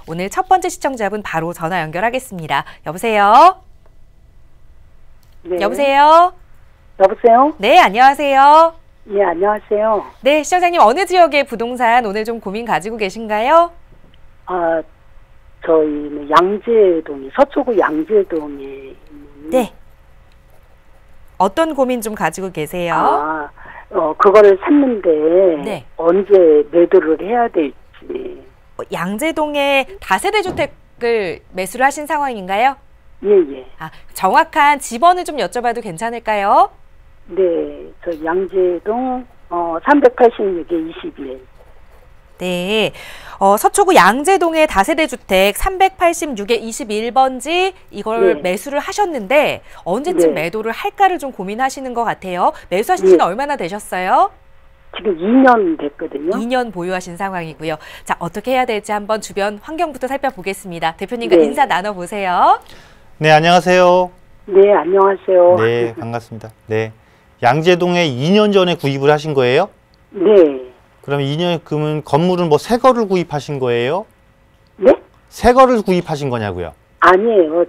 오늘 첫 번째 시청자분 바로 전화 연결하겠습니다. 여보세요? 네. 여보세요? 여보세요? 네, 안녕하세요. 예, 안녕하세요. 네, 시청자님 어느 지역의 부동산 오늘 좀 고민 가지고 계신가요? 아, 저희는 양재동이, 서초구 양재동에 있는. 네. 어떤 고민 좀 가지고 계세요? 그거를 샀는데. 네. 언제 매도를 해야 될지. 양재동에 다세대 주택을 매수를 하신 상황인가요? 예, 예. 정확한 집원을 좀 여쭤봐도 괜찮을까요? 네, 저 양재동, 386에 21. 네. 서초구 양재동의 다세대 주택 386에 21번지 이걸 네. 매수를 하셨는데 언제쯤 네. 매도를 할까를 좀 고민하시는 것 같아요. 매수하신 지는 얼마나 되셨어요? 지금 2년 됐거든요. 2년 보유하신 상황이고요. 자, 어떻게 해야 될지 한번 주변 환경부터 살펴보겠습니다. 대표님과 네. 인사 나눠보세요. 네, 안녕하세요. 네, 안녕하세요. 네, 반갑습니다. 네. 양재동에 2년 전에 구입을 하신 거예요? 네. 그러면 2년, 그러면 건물은 뭐 새 거를 구입하신 거예요? 네? 새 거를 구입하신 거냐고요? 아니에요.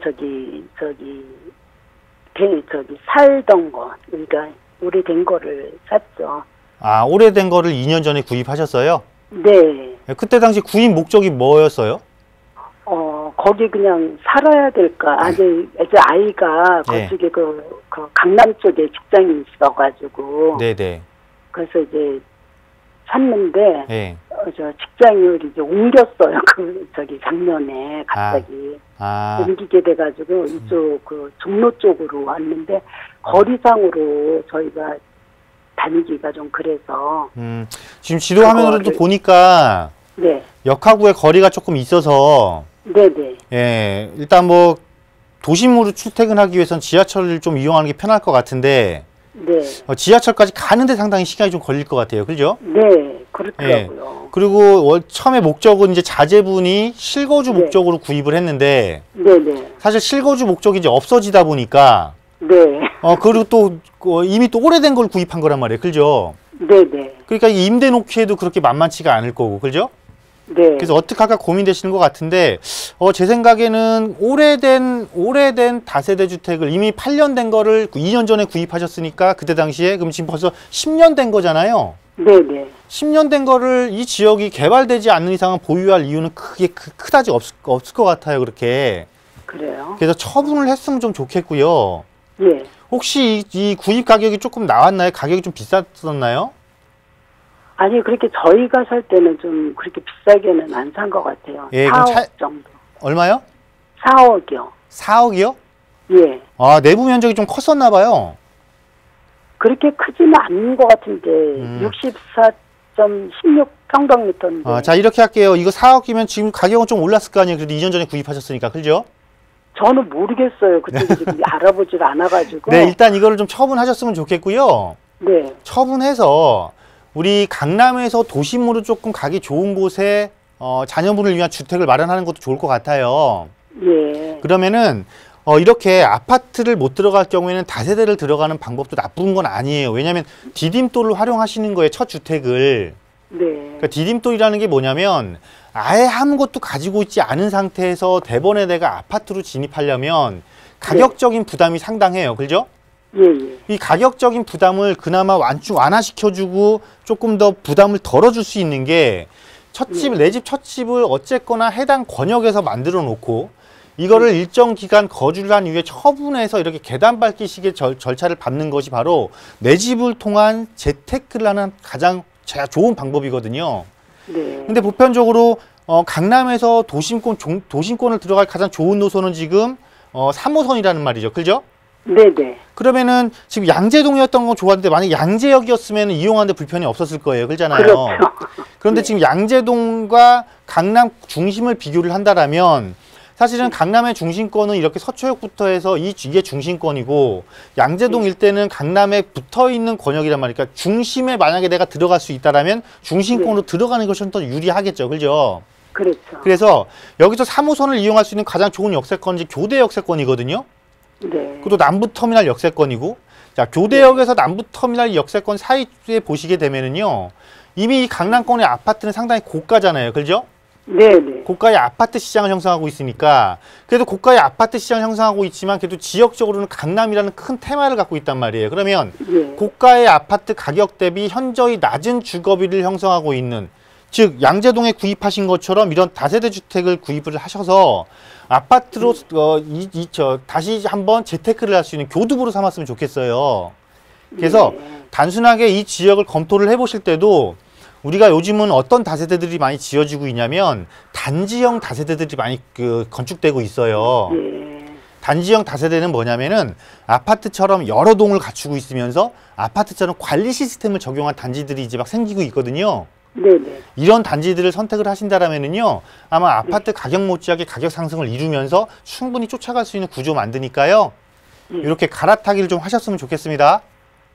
살던 거. 그러니까 오래된 거를 샀죠. 아, 오래된 거를 2년 전에 구입하셨어요? 네. 그때 당시 구입 목적이 뭐였어요? 거기 그냥 살아야 될까. 이제 아이가 네. 그쪽에 그 강남 쪽에 직장이 있어가지고. 네네. 그래서 이제 샀는데. 네. 저 직장을 이제 옮겼어요. 작년에 갑자기. 옮기게 돼가지고 이쪽 종로 쪽으로 왔는데 거리상으로 저희가 다니기가 좀 그래서. 지금 지도 화면으로도 보니까. 네. 역하구의 거리가 조금 있어서. 네네. 예, 일단 뭐 도심으로 출퇴근하기 위해서는 지하철을 좀 이용하는 게 편할 것 같은데. 네. 지하철까지 가는데 상당히 시간이 좀 걸릴 것 같아요. 그죠? 네, 그렇더라고요. 예. 그리고 처음에 목적은 이제 자제분이 실거주 네. 목적으로 구입을 했는데. 네네. 사실 실거주 목적이 이제 없어지다 보니까. 네. 그리고 또 이미 또 오래된 걸 구입한 거란 말이에요. 그죠? 네네. 그러니까 임대 놓기에도 그렇게 만만치가 않을 거고. 그죠? 네. 그래서 어떻게 할까 고민되시는 것 같은데, 제 생각에는 오래된 다세대 주택을 이미 8년 된 거를 2년 전에 구입하셨으니까 그때 당시에 그럼 지금 벌써 10년 된 거잖아요. 네네. 10년 된 거를 이 지역이 개발되지 않는 이상은 보유할 이유는 그다지 없을 것 같아요. 그렇게. 그래요? 그래서 처분을 했으면 좀 좋겠고요. 예. 혹시 이 구입 가격이 조금 나왔나요? 가격이 좀 비쌌었나요? 아니, 그렇게 저희가 살 때는 좀 그렇게 비싸게는 안 산 것 같아요. 예, 4억 정도. 얼마요? 4억이요. 4억이요? 예. 내부 면적이 좀 컸었나 봐요. 그렇게 크지는 않는 것 같은데, 64.16평방미터인데. 자, 이렇게 할게요. 이거 4억이면 지금 가격은 좀 올랐을 거 아니에요? 그래도 2년 전에 구입하셨으니까, 그죠? 저는 모르겠어요. 그때 지금 알아보질 않아가지고. 네, 일단 이거를 좀 처분하셨으면 좋겠고요. 네. 처분해서 우리 강남에서 도심으로 조금 가기 좋은 곳에 자녀분을 위한 주택을 마련하는 것도 좋을 것 같아요. 예. 그러면은 이렇게 아파트를 못 들어갈 경우에는 다세대를 들어가는 방법도 나쁜 건 아니에요. 왜냐하면 디딤돌을 활용하시는 거예요. 첫 주택을. 네. 그러니까 디딤돌이라는 게 뭐냐면 아예 아무것도 가지고 있지 않은 상태에서 대번에 내가 아파트로 진입하려면 가격적인 부담이 상당해요. 그죠? 예, 예. 이 가격적인 부담을 그나마 완화시켜주고 조금 더 부담을 덜어줄 수 있는 게 내 집 첫 집을 어쨌거나 해당 권역에서 만들어 놓고 이거를 일정 기간 거주를 한 이후에 처분해서 이렇게 계단 밟기식의 절차를 밟는 것이 바로 내 집을 통한 재테크를 하는 가장 좋은 방법이거든요. 네. 근데 보편적으로 강남에서 도심권을 들어갈 가장 좋은 노선은 지금 3호선이라는 말이죠. 그죠? 네네. 그러면은 지금 양재동이었던 건 좋았는데 만약 양재역이었으면 이용하는데 불편이 없었을 거예요. 그렇잖아요. 그렇죠. 그런데 네. 지금 양재동과 강남 중심을 비교를 한다라면 사실은 강남의 중심권은 이렇게 서초역부터 해서 이게 중심권이고 양재동 일대는 강남에 붙어있는 권역이란 말이니까 중심에 만약에 내가 들어갈 수 있다라면 중심권으로 들어가는 것이 좀 더 유리하겠죠. 그죠? 그렇죠. 그래서 여기서 3호선을 이용할 수 있는 가장 좋은 역세권이 교대 역세권이거든요. 네. 그것도 남부터미널 역세권이고, 자, 교대역에서 남부터미널 역세권 사이에 보시게 되면은요, 이미 이 강남권의 아파트는 상당히 고가잖아요. 그죠? 네네. 고가의 아파트 시장을 형성하고 있으니까 그래도 고가의 아파트 시장을 형성하고 있지만 그래도 지역적으로는 강남이라는 큰 테마를 갖고 있단 말이에요. 그러면 예. 고가의 아파트 가격 대비 현저히 낮은 주거비를 형성하고 있는 즉 양재동에 구입하신 것처럼 이런 다세대 주택을 구입을 하셔서 아파트로 다시 한번 재테크를 할 수 있는 교두보로 삼았으면 좋겠어요. 그래서 단순하게 이 지역을 검토를 해보실 때도 우리가 요즘은 어떤 다세대들이 많이 지어지고 있냐면 단지형 다세대들이 많이 건축되고 있어요. 단지형 다세대는 뭐냐면은 아파트처럼 여러 동을 갖추고 있으면서 아파트처럼 관리 시스템을 적용한 단지들이 이제 막 생기고 있거든요. 네네. 이런 단지들을 선택을 하신다라면은요, 아마 아파트 가격 못지않게 가격 상승을 이루면서 충분히 쫓아갈 수 있는 구조 만드니까요. 이렇게 갈아타기를 좀 하셨으면 좋겠습니다.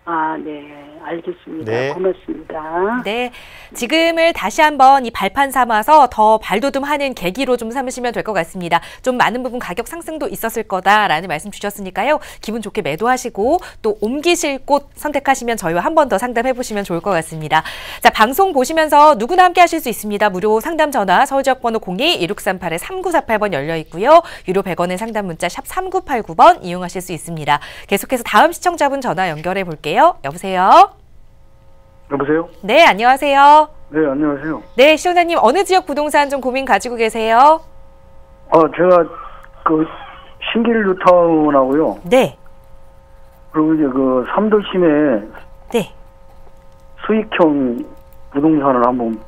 아, 네. 알겠습니다. 네. 고맙습니다. 네, 지금을 다시 한번 이 발판 삼아서 더 발돋움하는 계기로 좀 삼으시면 될 것 같습니다. 좀 많은 부분 가격 상승도 있었을 거다라는 말씀 주셨으니까요. 기분 좋게 매도하시고 또 옮기실 곳 선택하시면 저희와 한 번 더 상담해 보시면 좋을 것 같습니다. 자, 방송 보시면서 누구나 함께 하실 수 있습니다. 무료 상담 전화 서울지역번호 02-1638-3948번 열려 있고요. 유료 100원의 상담 문자 샵 3989번 이용하실 수 있습니다. 계속해서 다음 시청자분 전화 연결해 볼게요. 여보세요? 여보세요? 네, 안녕하세요. 네, 안녕하세요. 네, 시청자님 어느 지역 부동산 좀 고민 가지고 계세요? 제가 그 신길 뉴타운하고요. 네, 그리고 이제 그 삼도심에 네, 수익형 부동산을 한번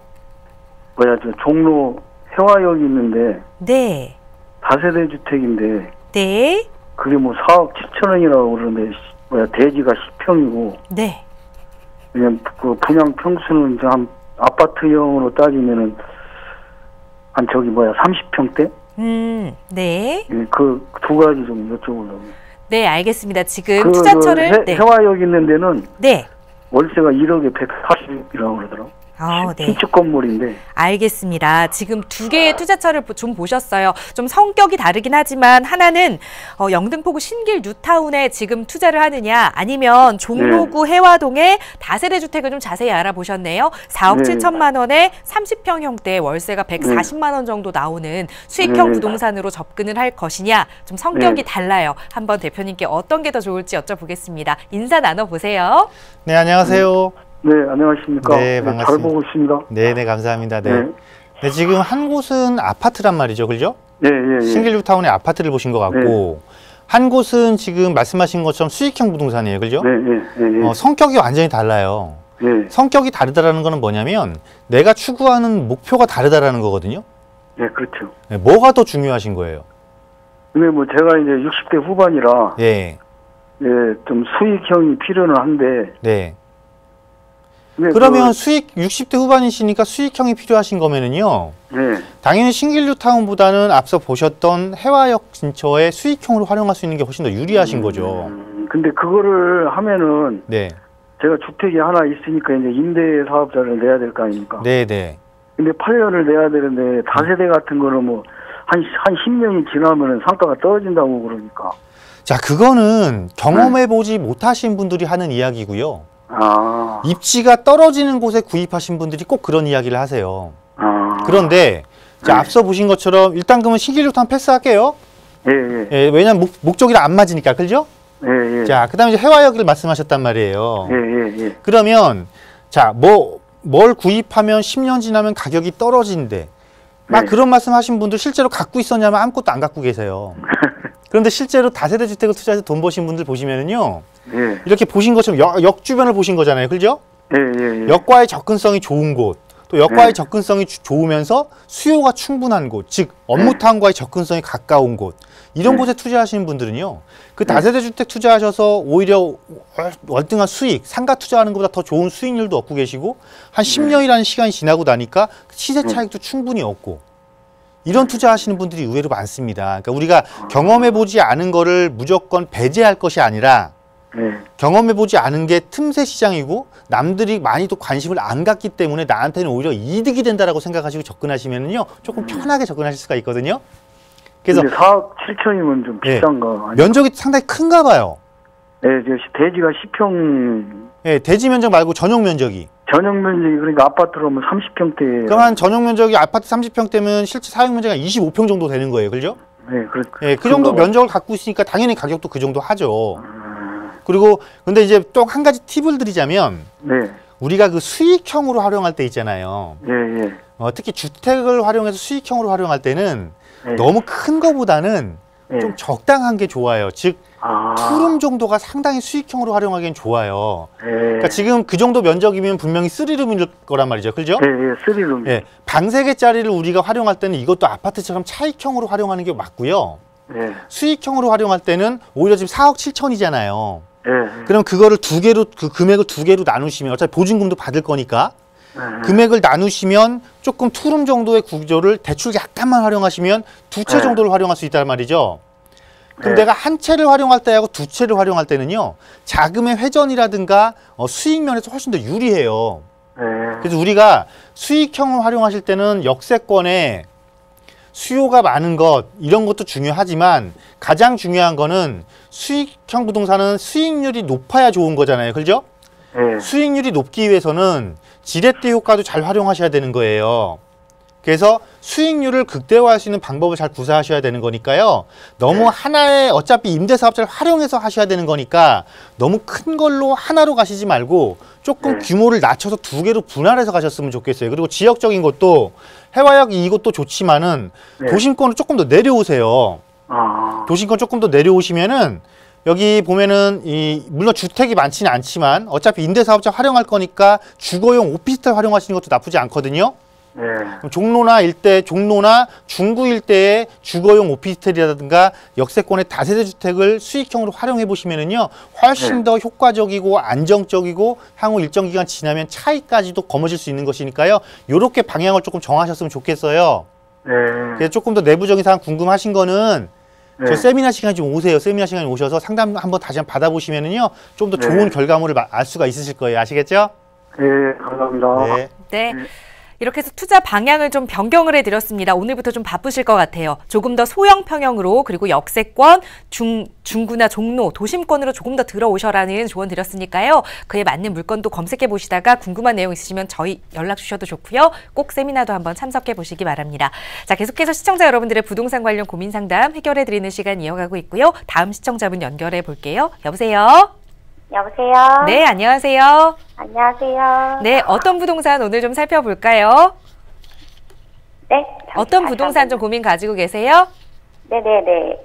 종로 해화역이 있는데 네, 다세대 주택인데 네, 그게 뭐 4억 7천 원이라고 그러는데 대지가 10평이고 네. 그냥 그 분양 평수는 한 아파트형으로 따지면은 한 30평대? 네. 그 두 가지 좀 여쭤보려고. 네, 알겠습니다. 지금 투자처를 네. 해화역 있는 데는 네. 월세가 1억에 140이라고 그러더라고. 네. 신축 건물인데. 알겠습니다. 지금 두 개의 투자처를 좀 보셨어요. 좀 성격이 다르긴 하지만 하나는 영등포구 신길 뉴타운에 지금 투자를 하느냐 아니면 종로구 해화동에 다세대 주택을 좀 자세히 알아보셨네요. 4억 7천만 원에 30평형대 월세가 140만 원 정도 나오는 수익형 부동산으로 접근을 할 것이냐 좀 성격이 달라요. 한번 대표님께 어떤 게 더 좋을지 여쭤보겠습니다. 인사 나눠보세요. 네, 안녕하세요. 네, 안녕하십니까. 네, 반갑습니다. 잘 보고 있습니다. 네, 감사합니다. 네. 네, 지금 한 곳은 아파트란 말이죠, 그죠? 예. 신길 뉴타운의 아파트를 보신 것 같고, 한 곳은 지금 말씀하신 것처럼 수익형 부동산이에요, 그죠? 네. 성격이 완전히 달라요. 성격이 다르다라는 거는 뭐냐면 내가 추구하는 목표가 다르다라는 거거든요. 네, 그렇죠. 네, 뭐가 더 중요하신 거예요? 근데 뭐 제가 이제 60대 후반이라 좀 수익형이 필요는 한데 네. 그러면 수익 60대 후반이시니까 수익형이 필요하신 거면은요. 당연히 신길 뉴타운보다는 앞서 보셨던 해화역 근처에 수익형으로 활용할 수 있는 게 훨씬 더 유리하신 거죠. 근데 그거를 하면은 제가 주택이 하나 있으니까 이제 임대 사업자를 내야 될 거 아닙니까? 네네. 근데 8년을 내야 되는데 다세대 같은 거는 뭐 한 10년이 지나면은 상가가 떨어진다고 그러니까. 자, 그거는 경험해보지 못하신 분들이 하는 이야기고요. 입지가 떨어지는 곳에 구입하신 분들이 꼭 그런 이야기를 하세요. 그런데 자, 앞서 보신 것처럼 일단 그러면 신길 뉴타운 패스할게요. 왜냐면 목적이랑 안 맞으니까, 그죠? 자, 그 다음에 이제 해화역을 말씀하셨단 말이에요. 그러면 자, 뭘 구입하면 10년 지나면 가격이 떨어진대. 막 그런 말씀 하신 분들 실제로 갖고 있었냐면 아무것도 안 갖고 계세요. 그런데 실제로 다세대 주택을 투자해서 돈 버신 분들 보시면은요. 이렇게 보신 것처럼 역 주변을 보신 거잖아요. 그죠? 역과의 접근성이 좋은 곳, 또 역과의 접근성이 좋으면서 수요가 충분한 곳, 즉 업무타운과의 접근성이 가까운 곳, 이런 곳에 투자하시는 분들은요. 그 다세대 주택 투자하셔서 오히려 월등한 수익, 상가 투자하는 것보다 더 좋은 수익률도 얻고 계시고 한 10년이라는 시간이 지나고 나니까 시세 차익도 충분히 얻고 이런 투자하시는 분들이 의외로 많습니다. 그러니까 우리가 경험해보지 않은 거를 무조건 배제할 것이 아니라 경험해보지 않은 게 틈새 시장이고 남들이 많이 또 관심을 안 갖기 때문에 나한테는 오히려 이득이 된다라고 생각하시고 접근하시면은요 조금 편하게 접근하실 수가 있거든요. 그래서 4억 7천이면 좀 비싼가? 면적이 상당히 큰가 봐요. 네, 대지가 10평 예, 대지 면적 말고 전용 면적이. 전용 면적이 그러니까 아파트로 하면 30평대. 그럼 한 전용 면적이 아파트 30평대면 실제 사용 면적이 25평 정도 되는 거예요. 그죠? 네, 예, 그 정도 면적을 갖고 있으니까 당연히 가격도 그 정도 하죠. 그리고 근데 이제 또 한 가지 팁을 드리자면 네. 우리가 그 수익형으로 활용할 때 있잖아요. 예, 예. 특히 주택을 활용해서 수익형으로 활용할 때는 네. 너무 큰 거보다는 네. 좀 적당한 게 좋아요. 즉 투룸 정도가 상당히 수익형으로 활용하기엔 좋아요. 예. 그러니까 지금 그 정도 면적이면 분명히 3룸일 거란 말이죠. 그죠? 예, 예, 3룸. 예, 방 3개짜리를 우리가 활용할 때는 이것도 아파트처럼 차익형으로 활용하는 게 맞고요. 예. 수익형으로 활용할 때는 오히려 지금 4억 7천이잖아요. 예. 그럼 그거를 두 개로, 그 금액을 두 개로 나누시면 어차피 보증금도 받을 거니까 금액을 나누시면 조금 투룸 정도의 구조를 대출 약간만 활용하시면 두 채 정도를 활용할 수 있단 말이죠. 그럼 내가 한 채를 활용할 때하고 두 채를 활용할 때는요, 자금의 회전이라든가 수익 면에서 훨씬 더 유리해요. 그래서 우리가 수익형을 활용하실 때는 역세권에 수요가 많은 것, 이런 것도 중요하지만 가장 중요한 거는 수익형 부동산은 수익률이 높아야 좋은 거잖아요. 그죠? 예. 수익률이 높기 위해서는 지렛대 효과도 잘 활용하셔야 되는 거예요. 그래서 수익률을 극대화할 수 있는 방법을 잘 구사하셔야 되는 거니까요. 너무 하나의 어차피 임대사업자를 활용해서 하셔야 되는 거니까 너무 큰 걸로 하나로 가시지 말고 조금 규모를 낮춰서 두 개로 분할해서 가셨으면 좋겠어요. 그리고 지역적인 것도 해화역 이것도 좋지만은 도심권을 조금 더 내려오세요. 도심권 조금 더 내려오시면은 여기 보면은 물론 주택이 많지는 않지만 어차피 임대사업자 활용할 거니까 주거용 오피스텔 활용하시는 것도 나쁘지 않거든요. 종로나 일대, 종로나 중구 일대의 주거용 오피스텔이라든가 역세권의 다세대 주택을 수익형으로 활용해 보시면은요, 훨씬 더 효과적이고 안정적이고 향후 일정 기간 지나면 차익까지도 거머쥘 수 있는 것이니까요. 요렇게 방향을 조금 정하셨으면 좋겠어요. 그래서 조금 더 내부적인 사항 궁금하신 거는 저 세미나 시간에 좀 오세요. 세미나 시간에 오셔서 상담 한번 다시 한번 받아보시면은요, 좀 더 좋은 결과물을 알 수가 있으실 거예요. 아시겠죠? 네, 감사합니다. 네. 네. 이렇게 해서 투자 방향을 좀 변경을 해드렸습니다. 오늘부터 좀 바쁘실 것 같아요. 조금 더 소형 평형으로, 그리고 역세권, 중구나 종로, 도심권으로 조금 더 들어오셔라는 조언 드렸으니까요. 그에 맞는 물건도 검색해 보시다가 궁금한 내용 있으시면 저희 연락 주셔도 좋고요. 꼭 세미나도 한번 참석해 보시기 바랍니다. 자, 계속해서 시청자 여러분들의 부동산 관련 고민 상담 해결해 드리는 시간 이어가고 있고요. 다음 시청자분 연결해 볼게요. 여보세요? 여보세요? 네, 안녕하세요. 안녕하세요. 네, 어떤 부동산 오늘 좀 살펴볼까요? 네. 어떤 부동산 좀 고민 가지고 계세요? 네네네.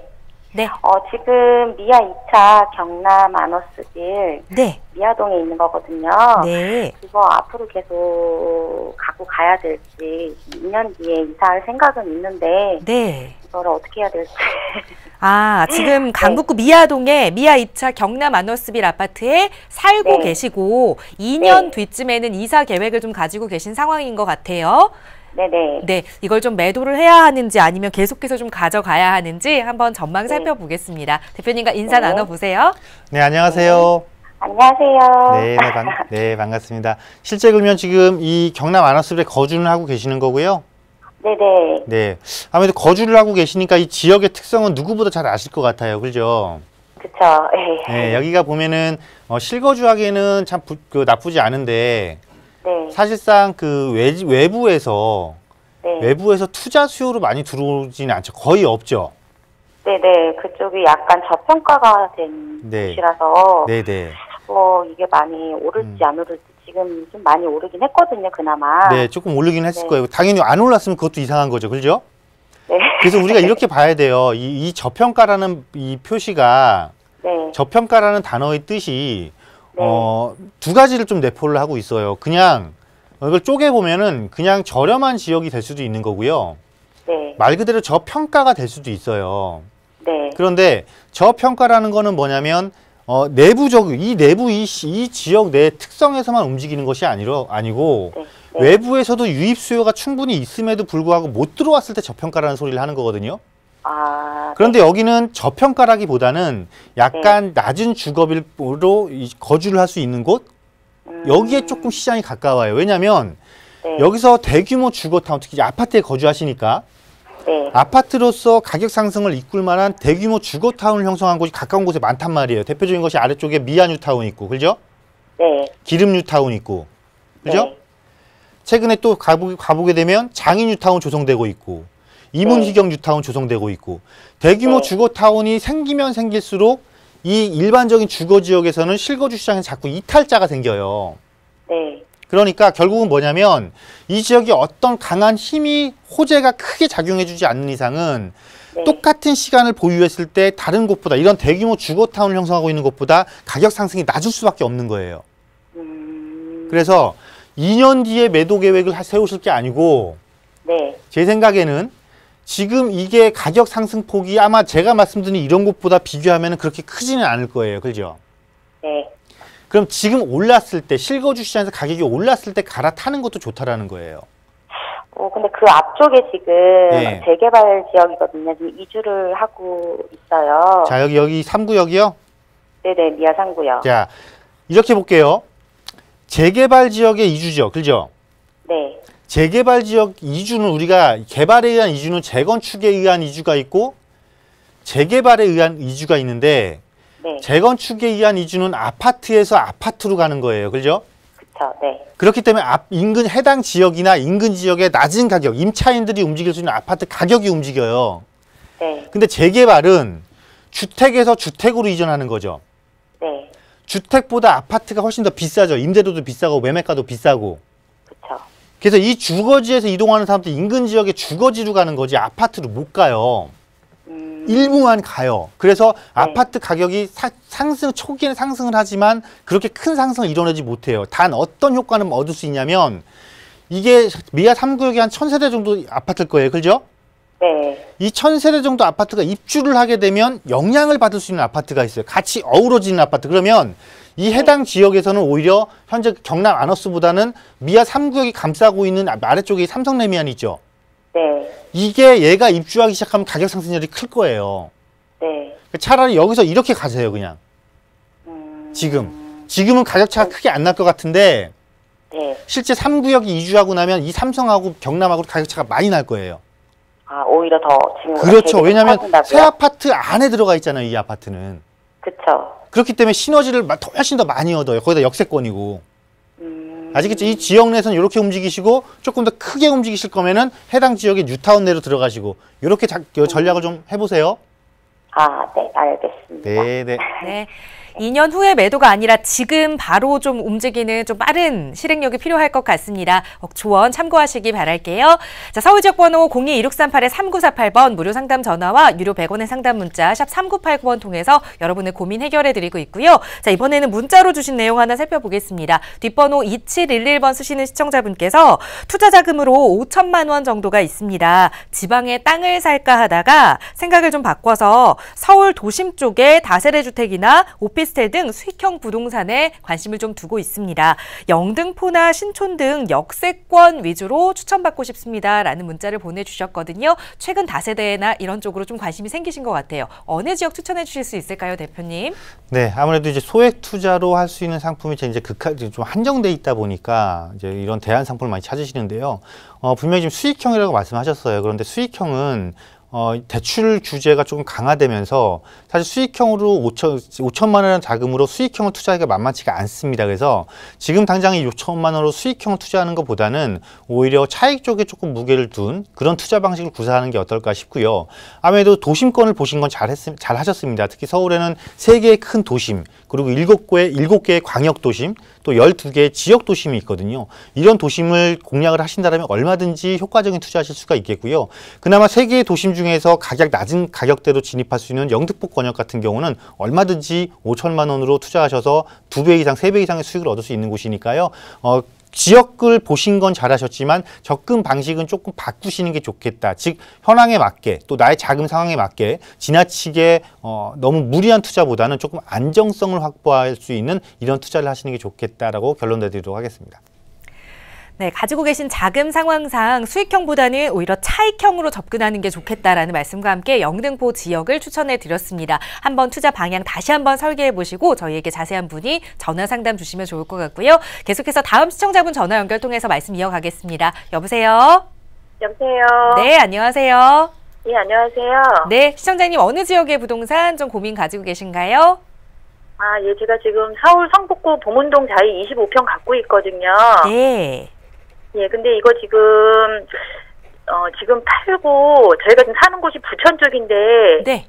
네. 지금 미아 2차 경남 아너스빌 네. 미아동에 있는 거거든요. 네. 그거 앞으로 계속 갖고 가야 될지 2년 뒤에 이사할 생각은 있는데 네. 이거를 어떻게 해야 될지. 아, 지금 강북구 미아동에 미아 2차 경남 아너스빌 아파트에 살고 계시고 2년 뒤쯤에는 이사 계획을 좀 가지고 계신 상황인 것 같아요. 네네. 네, 이걸 좀 매도를 해야 하는지 아니면 계속해서 좀 가져가야 하는지 한번 전망 살펴보겠습니다. 대표님과 인사 나눠보세요. 네, 안녕하세요. 안녕하세요. 네, 반갑습니다. 실제 그러면 지금 이 경남 아너스빌에 거주는 하고 계시는 거고요? 네네. 네, 아무래도 거주를 하고 계시니까 이 지역의 특성은 누구보다 잘 아실 것 같아요. 그죠? 그쵸. 네, 여기가 보면은 실거주하기에는 참 나쁘지 않은데 네. 사실상 그 외부에서 투자 수요로 많이 들어오지는 않죠. 거의 없죠. 네네. 그쪽이 약간 저평가가 된 곳이라서 네네. 이게 많이 오를지 안 오를지 지금 좀 많이 오르긴 했거든요. 그나마. 네, 조금 오르긴 했을 거예요. 당연히 안 올랐으면 그것도 이상한 거죠. 그죠? 네. 그래서 우리가 이렇게 봐야 돼요. 이 저평가라는 이 표시가 저평가라는 단어의 뜻이 두 가지를 좀 내포를 하고 있어요. 그냥 이걸 쪼개보면은 그냥 저렴한 지역이 될 수도 있는 거고요. 말 그대로 저평가가 될 수도 있어요. 그런데 저평가라는 거는 뭐냐면 내부적 이 지역 내 특성에서만 움직이는 것이 아니고 외부에서도 유입 수요가 충분히 있음에도 불구하고 못 들어왔을 때 저평가라는 소리를 하는 거거든요. 그런데 여기는 저평가라기보다는 약간 낮은 주거비로 거주를 할 수 있는 곳, 여기에 조금 시장이 가까워요. 왜냐하면 여기서 대규모 주거타운, 특히 아파트에 거주하시니까 아파트로서 가격 상승을 이끌 만한 대규모 주거타운을 형성한 곳이 가까운 곳에 많단 말이에요. 대표적인 것이 아래쪽에 미아뉴타운이 있고, 그죠? 네. 기름 뉴타운 있고, 그죠? 네. 최근에 또 가보게 되면 장인 뉴타운 조성되고 있고, 이문희경 뉴타운 조성되고 있고, 대규모 네. 주거타운이 생기면 생길수록 이 일반적인 주거 지역에서는 실거주 시장에 자꾸 이탈자가 생겨요. 네. 그러니까 결국은 뭐냐면 이 지역이 어떤 강한 힘이 호재가 크게 작용해주지 않는 이상은 네. 똑같은 시간을 보유했을 때 다른 곳보다 이런 대규모 주거타운을 형성하고 있는 곳보다 가격 상승이 낮을 수밖에 없는 거예요. 그래서 2년 뒤에 매도 계획을 세우실 게 아니고 네. 제 생각에는 지금 이게 가격 상승폭이 아마 제가 말씀드린 이런 곳보다 비교하면 그렇게 크지는 않을 거예요. 그죠? 네. 그럼 지금 올랐을 때 실거주 시장에서 가격이 올랐을 때 갈아타는 것도 좋다라는 거예요. 근데 그 앞쪽에 지금 네. 재개발 지역이거든요. 지금 이주를 하고 있어요. 자, 여기 3구역이요? 네네, 미아 3구요. 자, 이렇게 볼게요. 재개발 지역의 이주죠. 그죠? 네. 재개발 지역 이주는 우리가 개발에 의한 이주는 재건축에 의한 이주가 있고 재개발에 의한 이주가 있는데 네. 재건축에 의한 이주는 아파트에서 아파트로 가는 거예요. 그죠? 그쵸, 네. 그렇기 때문에 인근 해당 지역이나 인근 지역의 낮은 가격, 임차인들이 움직일 수 있는 아파트 가격이 움직여요. 네. 근데 재개발은 주택에서 주택으로 이전하는 거죠. 네. 주택보다 아파트가 훨씬 더 비싸죠. 임대료도 비싸고 매매가도 비싸고. 그쵸. 그래서 이 주거지에서 이동하는 사람들이 인근 지역의 주거지로 가는 거지 아파트로 못 가요. 일부만 가요. 그래서 아파트 가격이 초기에는 상승을 하지만 그렇게 큰 상승을 이뤄내지 못해요. 단 어떤 효과는 얻을 수 있냐면 이게 미아 3구역에 한 1000세대 정도 아파트일 거예요. 그죠? 네. 이 1000세대 정도 아파트가 입주를 하게 되면 영향을 받을 수 있는 아파트가 있어요. 같이 어우러지는 아파트. 그러면 이 해당 지역에서는 오히려 현재 경남 아너스보다는 미아 3구역이 감싸고 있는 아래쪽에 삼성레미안이 있죠. 네. 이게 얘가 입주하기 시작하면 가격 상승률이 클 거예요. 네. 차라리 여기서 이렇게 가세요, 그냥. 지금은 가격차가 크게 안 날 것 같은데 네. 실제 3구역이 이주하고 나면 이 삼성하고 경남하고 가격차가 많이 날 거예요. 아, 오히려 더 지금. 그렇죠. 왜냐하면 새 아파트 안에 들어가 있잖아요, 이 아파트는. 그쵸. 그렇기 때문에 시너지를 훨씬 더 많이 얻어요. 거기다 역세권이고. 아시겠죠? 이 지역 내에서는 이렇게 움직이시고 조금 더 크게 움직이실 거면은 해당 지역의 뉴타운 내로 들어가시고 이렇게 전략을 좀 해보세요. 아, 네, 알겠습니다. 네. 네. 2년 후의 매도가 아니라 지금 바로 좀 움직이는 좀 빠른 실행력이 필요할 것 같습니다. 조언 참고하시기 바랄게요. 자, 서울 지역 번호 02-1638-3948번 무료 상담 전화와 유료 100원의 상담 문자 샵 3989번 통해서 여러분의 고민 해결해드리고 있고요. 자, 이번에는 문자로 주신 내용 하나 살펴보겠습니다. 뒷번호 2711번 쓰시는 시청자분께서 투자 자금으로 5천만 원 정도가 있습니다. 지방에 땅을 살까 하다가 생각을 좀 바꿔서 서울 도심 쪽에 다세대 주택이나 오피스텔 등 수익형 부동산에 관심을 좀 두고 있습니다. 영등포나 신촌 등 역세권 위주로 추천받고 싶습니다. 라는 문자를 보내주셨거든요. 최근 다세대나 이런 쪽으로 좀 관심이 생기신 것 같아요. 어느 지역 추천해 주실 수 있을까요, 대표님? 네, 아무래도 이제 소액 투자로 할 수 있는 상품이 이제 좀 한정돼 있다 보니까 이제 이런 대안 상품을 많이 찾으시는데요. 분명히 지금 수익형이라고 말씀하셨어요. 그런데 수익형은 대출 규제가 조금 강화되면서 사실 수익형으로 5천만 원 자금으로 수익형을 투자하기가 만만치가 않습니다. 그래서 지금 당장 이 6천만 원으로 수익형을 투자하는 것보다는 오히려 차익 쪽에 조금 무게를 둔 그런 투자 방식을 구사하는 게 어떨까 싶고요. 아무래도 도심권을 보신 건 잘 하셨습니다. 특히 서울에는 3개의 큰 도심, 그리고 7개의 광역 도심, 또 12개의 지역 도심이 있거든요. 이런 도심을 공략을 하신다면 얼마든지 효과적인 투자하실 수가 있겠고요. 그나마 3개의 도심 중에서 낮은 가격대로 진입할 수 있는 영등포 권역 같은 경우는 얼마든지 5천만 원으로 투자하셔서 2배 이상, 3배 이상의 수익을 얻을 수 있는 곳이니까요. 지역을 보신 건 잘하셨지만 접근 방식은 조금 바꾸시는 게 좋겠다. 즉 현황에 맞게 또 나의 자금 상황에 맞게 지나치게 너무 무리한 투자보다는 조금 안정성을 확보할 수 있는 이런 투자를 하시는 게 좋겠다라고 결론 내드리도록 하겠습니다. 네, 가지고 계신 자금 상황상 수익형보다는 오히려 차익형으로 접근하는 게 좋겠다라는 말씀과 함께 영등포 지역을 추천해 드렸습니다. 한번 투자 방향 다시 한번 설계해 보시고 저희에게 자세한 문의 전화 상담 주시면 좋을 것 같고요. 계속해서 다음 시청자분 전화 연결 통해서 말씀 이어가겠습니다. 여보세요? 여보세요? 네, 안녕하세요. 네, 안녕하세요. 네, 시청자님 어느 지역의 부동산 좀 고민 가지고 계신가요? 예, 제가 지금 서울 성북구 보문동 자이 25평 갖고 있거든요. 네. 예, 근데 이거 지금 팔고, 저희가 지금 사는 곳이 부천 쪽인데, 네.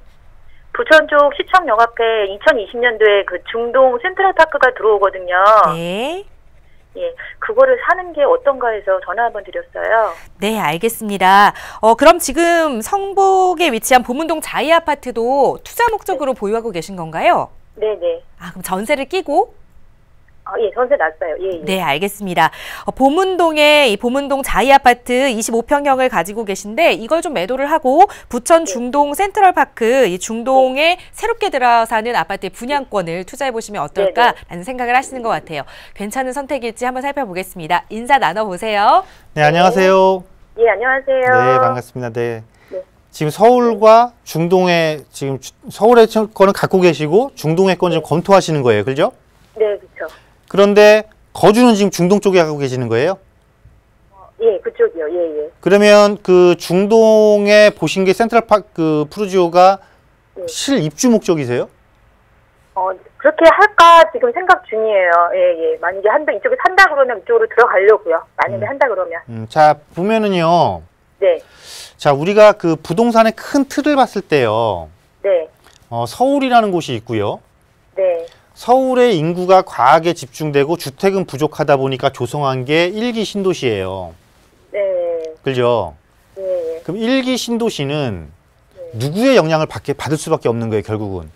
부천 쪽 시청역 앞에 2020년도에 그 중동 센트럴파크가 들어오거든요. 네. 예, 그거를 사는 게 어떤가 해서 전화 한번 드렸어요. 네, 알겠습니다. 그럼 지금 성북에 위치한 보문동 자이 아파트도 투자 목적으로 보유하고 계신 건가요? 네네. 그럼 전세를 끼고? 예, 전세 났어요. 예, 예. 네, 알겠습니다. 보문동에 이 보문동 자이 아파트 25평형을 가지고 계신데 이걸 좀 매도를 하고 부천 중동 센트럴파크 이 중동에 새롭게 들어서는 아파트의 분양권을 투자해 보시면 어떨까라는 생각을 하시는 것 같아요. 괜찮은 선택일지 한번 살펴보겠습니다. 인사 나눠보세요. 네, 안녕하세요. 예, 안녕하세요. 네, 반갑습니다. 네. 네. 지금 서울과 중동에 지금 서울의 거는 갖고 계시고 중동의 건 좀 검토하시는 거예요. 그죠? 네, 그렇죠. 그런데 거주는 지금 중동 쪽에 하고 계시는 거예요? 예, 그쪽이요. 예, 예. 그러면 그 중동에 보신 게 센트럴파크 그 푸르지오가 네. 실입주 목적이세요? 그렇게 할까 지금 생각 중이에요. 예, 예. 만약에 이쪽에 산다 그러면 이쪽으로 들어가려고요. 만약에 한다 그러면. 자, 보면은요. 네. 자, 우리가 그 부동산의 큰 틀을 봤을 때요. 네. 서울이라는 곳이 있고요. 네. 서울의 인구가 과하게 집중되고 주택은 부족하다 보니까 조성한 게 1기 신도시예요. 네. 그죠? 예, 예. 그럼 1기 신도시는 누구의 영향을 받을 수밖에 없는 거예요, 결국은.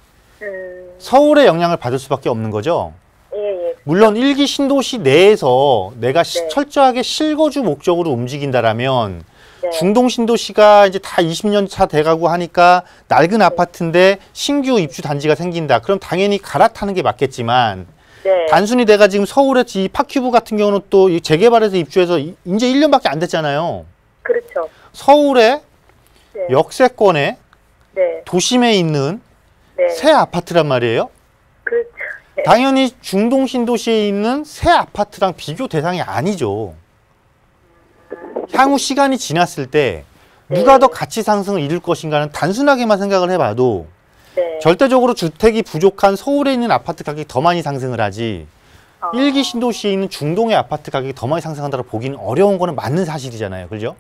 서울의 영향을 받을 수밖에 없는 거죠. 예, 예. 물론 1기 신도시 내에서 내가 네. 철저하게 실거주 목적으로 움직인다라면 네. 중동 신도시가 이제 다 20년 차 돼가고 하니까 낡은 아파트인데 신규 입주 단지가 생긴다. 그럼 당연히 갈아타는 게 맞겠지만 네. 단순히 내가 지금 서울의 이 파큐브 같은 경우는 또 이 재개발해서 입주해서 이제 1년밖에 안 됐잖아요. 그렇죠. 서울의 네. 역세권에 네. 도심에 있는 네. 새 아파트란 말이에요. 그렇죠. 네. 당연히 중동 신도시에 있는 새 아파트랑 비교 대상이 아니죠. 향후 시간이 지났을 때 누가 더 가치 상승을 이룰 것인가는 단순하게만 생각을 해봐도 네. 절대적으로 주택이 부족한 서울에 있는 아파트 가격이 더 많이 상승을 하지 1기 신도시에 있는 중동의 아파트 가격이 더 많이 상승한다고 보기는 어려운 거는 맞는 사실이잖아요. 그죠?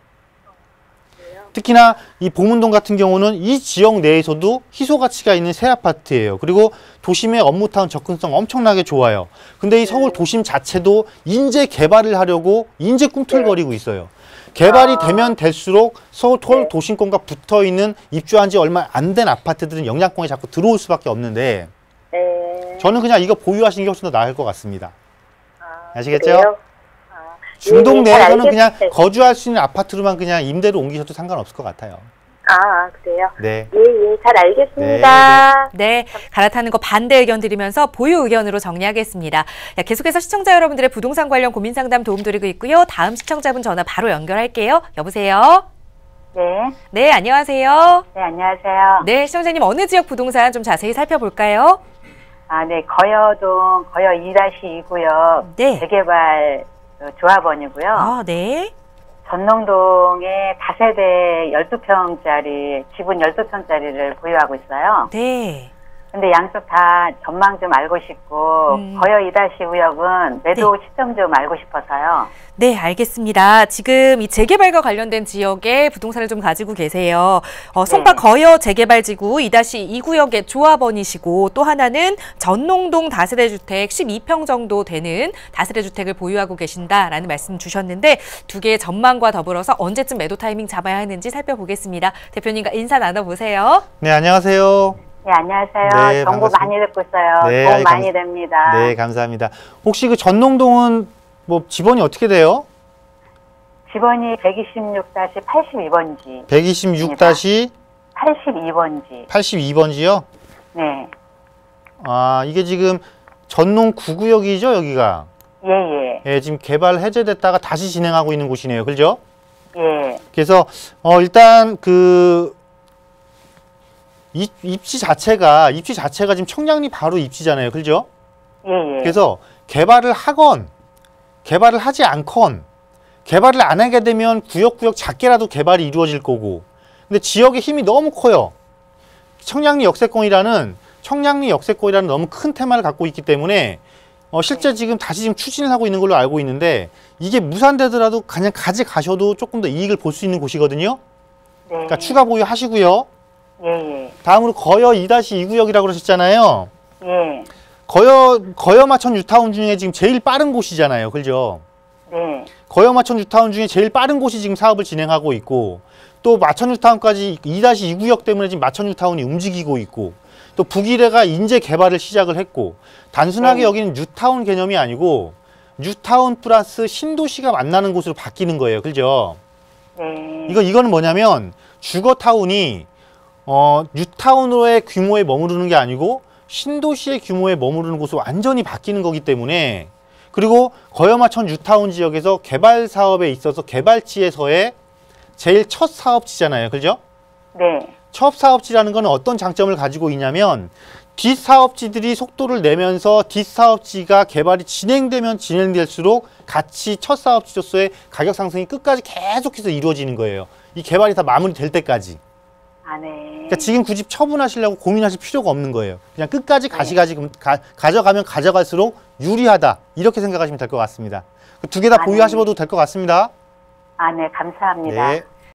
특히나 이 보문동 같은 경우는 이 지역 내에서도 희소 가치가 있는 새 아파트예요. 그리고 도심의 업무타운 접근성 엄청나게 좋아요. 근데 이 서울 도심 자체도 인재 개발을 하려고 인재 꿈틀거리고 있어요. 개발이 되면 될수록 서울 도심권과 붙어 있는 입주한 지 얼마 안 된 아파트들은 영향권에 자꾸 들어올 수밖에 없는데 네. 저는 그냥 이거 보유하시는 게 훨씬 더 나을 것 같습니다. 아시겠죠? 그래요? 중동 예, 잘 내에서는 그냥 알겠습니다. 거주할 수 있는 아파트로만 그냥 임대로 옮기셔도 상관없을 것 같아요. 그래요? 네. 예, 예, 잘 알겠습니다. 네, 갈아타는 거 반대 의견 드리면서 보유 의견으로 정리하겠습니다. 계속해서 시청자 여러분들의 부동산 관련 고민 상담 도움드리고 있고요. 다음 시청자분 전화 바로 연결할게요. 여보세요? 네. 네, 안녕하세요. 네, 안녕하세요. 네, 시청자님 어느 지역 부동산 좀 자세히 살펴볼까요? 네, 거여동, 거여 2-2구역. 네. 재개발 조합원이고요. 네. 전농동에 다세대 12평짜리, 지분 12평짜리를 보유하고 있어요. 네. 근데 양쪽 다 전망 좀 알고 싶고, 거여 2-구역은 매도 시점 좀 알고 싶어서요. 네, 알겠습니다. 지금 이 재개발과 관련된 지역에 부동산을 좀 가지고 계세요. 송파 거여 재개발지구 2-2구역의 조합원이시고 또 하나는 전농동 다세대 주택 12평 정도 되는 다세대 주택을 보유하고 계신다라는 말씀 주셨는데 두 개의 전망과 더불어서 언제쯤 매도 타이밍 잡아야 하는지 살펴보겠습니다. 대표님과 인사 나눠보세요. 네, 안녕하세요. 네, 안녕하세요. 네, 정보 반갑습니다. 많이 듣고 있어요. 네, 도움 많이 됩니다. 네, 감사합니다. 혹시 그 전농동은 뭐 지번이 어떻게 돼요? 지번이 126-82번지. 126-82번지. 82번지. 네. 이게 지금 전농 9구역이죠, 여기가? 예, 예. 예, 지금 개발 해제됐다가 다시 진행하고 있는 곳이네요. 그죠? 예. 그래서 일단 그 입지 자체가 지금 청량리 바로 입지잖아요. 그죠? 예, 예. 그래서 개발을 하건 개발을 하지 않건 개발을 안 하게 되면 구역구역 작게라도 개발이 이루어질 거고 근데 지역의 힘이 너무 커요. 청량리 역세권이라는 청량리 역세권이라는 너무 큰 테마를 갖고 있기 때문에 실제 지금 다시 지금 추진을 하고 있는 걸로 알고 있는데 이게 무산되더라도 그냥 가져가셔도 조금 더 이익을 볼 수 있는 곳이거든요. 네. 그러니까 추가 보유하시고요. 예. 다음으로 거여 2-2구역이라고 그러셨잖아요. 예. 거여 마천 뉴타운 중에 지금 제일 빠른 곳이잖아요. 그죠? 네. 거여 마천 뉴타운 중에 제일 빠른 곳이 지금 사업을 진행하고 있고 또 마천 뉴타운까지 2-2구역 때문에 지금 마천 뉴타운이 움직이고 있고 또 북일해가 인재 개발을 시작을 했고 단순하게 여기는 뉴타운 개념이 아니고 뉴타운 플러스 신도시가 만나는 곳으로 바뀌는 거예요. 그죠? 네. 이거는 뭐냐면 주거타운이 뉴타운으로의 규모에 머무르는 게 아니고 신도시의 규모에 머무르는 곳으로 완전히 바뀌는 거기 때문에 그리고 거여마천 뉴타운 지역에서 개발 사업에 있어서 개발지에서의 제일 첫 사업지잖아요. 그죠? 네. 첫 사업지라는 건 어떤 장점을 가지고 있냐면 뒷사업지들이 속도를 내면서 뒷사업지가 개발이 진행되면 진행될수록 같이 첫 사업지로서의 가격 상승이 끝까지 계속해서 이루어지는 거예요. 이 개발이 다 마무리될 때까지. 아, 네. 그러니까 지금 굳이 처분하시려고 고민하실 필요가 없는 거예요. 그냥 끝까지 가져가면 가져갈수록 유리하다. 이렇게 생각하시면 될 것 같습니다. 두 개 다 보유하셔도 될 것 같습니다. 아, 네. 감사합니다. 네.